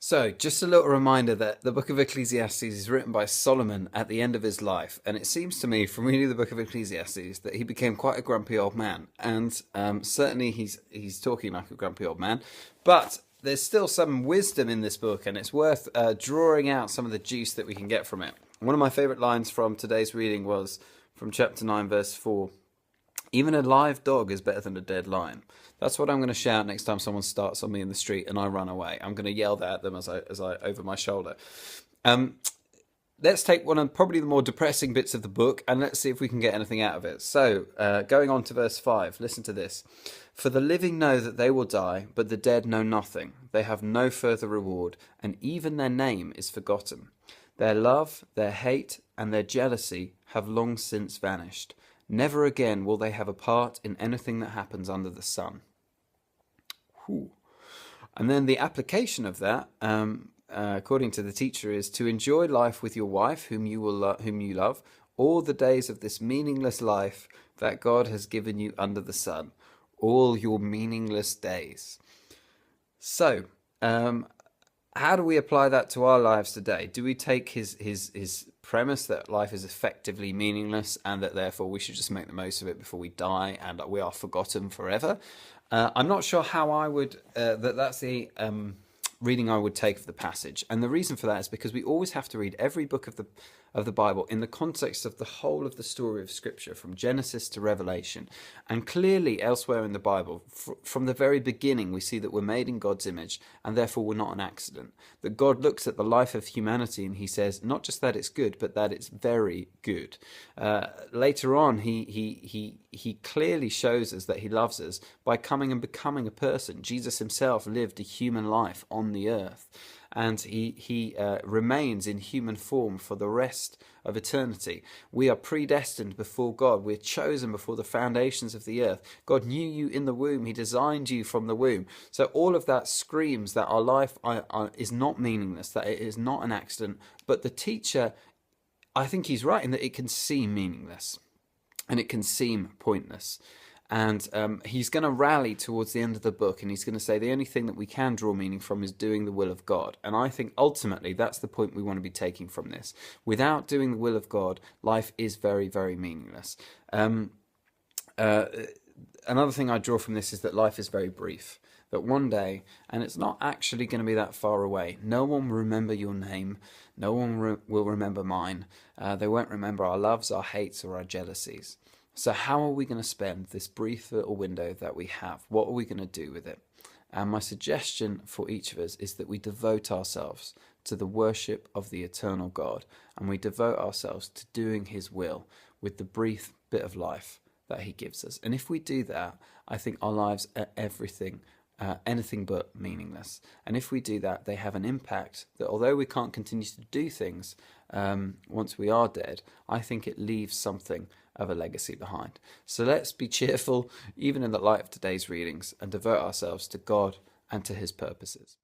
So, just a little reminder that the book of Ecclesiastes is written by Solomon at the end of his life, and it seems to me from reading the book of Ecclesiastes that he became quite a grumpy old man, and certainly he's talking like a grumpy old man, but there's still some wisdom in this book, and it's worth drawing out some of the juice that we can get from it. One of my favourite lines from today's reading was from chapter 9, verse 4. Even a live dog is better than a dead lion. That's what I'm going to shout next time someone starts on me in the street and I run away. I'm going to yell that at them as I over my shoulder. Let's take one of probably the more depressing bits of the book and let's see if we can get anything out of it. So, going on to verse 5, listen to this. For the living know that they will die, but the dead know nothing. They have no further reward, and even their name is forgotten. Their love, their hate, and their jealousy have long since vanished. Never again will they have a part in anything that happens under the sun. Whew. And then the application of that, according to the teacher, is to enjoy life with your wife, whom you love, all the days of this meaningless life that God has given you under the sun, all your meaningless days. So, how do we apply that to our lives today? Do we take his premise that life is effectively meaningless and that therefore we should just make the most of it before we die and we are forgotten forever? I'm not sure how I would, that's the reading I would take of the passage. And the reason for that is because we always have to read every book of the Bible in the context of the whole of the story of Scripture, from Genesis to Revelation. And clearly elsewhere in the Bible, from the very beginning, we see that we're made in God's image and therefore we're not an accident. That God looks at the life of humanity and he says, not just that it's good, but that it's very good. Later on, he clearly shows us that he loves us by coming and becoming a person. Jesus himself lived a human life on the earth, and he remains in human form for the rest of eternity. We are predestined before God. We're chosen before the foundations of the earth. God knew you in the womb. He designed you from the womb. So all of that screams that our life is not meaningless, that it is not an accident. But the teacher, I think he's right in that it can seem meaningless and it can seem pointless. And he's going to rally towards the end of the book and he's going to say the only thing that we can draw meaning from is doing the will of God. And I think ultimately that's the point we want to be taking from this. Without doing the will of God, life is very, very meaningless. Another thing I draw from this is that life is very brief. That one day, and it's not actually going to be that far away, no one will remember your name, no one will remember mine. They won't remember our loves, our hates, or our jealousies. So how are we going to spend this brief little window that we have? What are we going to do with it? And my suggestion for each of us is that we devote ourselves to the worship of the eternal God, and we devote ourselves to doing his will with the brief bit of life that he gives us. And if we do that, I think our lives are anything but meaningless. And if we do that, they have an impact that although we can't continue to do things once we are dead, I think it leaves something of a legacy behind. So let's be cheerful, even in the light of today's readings, and devote ourselves to God and to his purposes.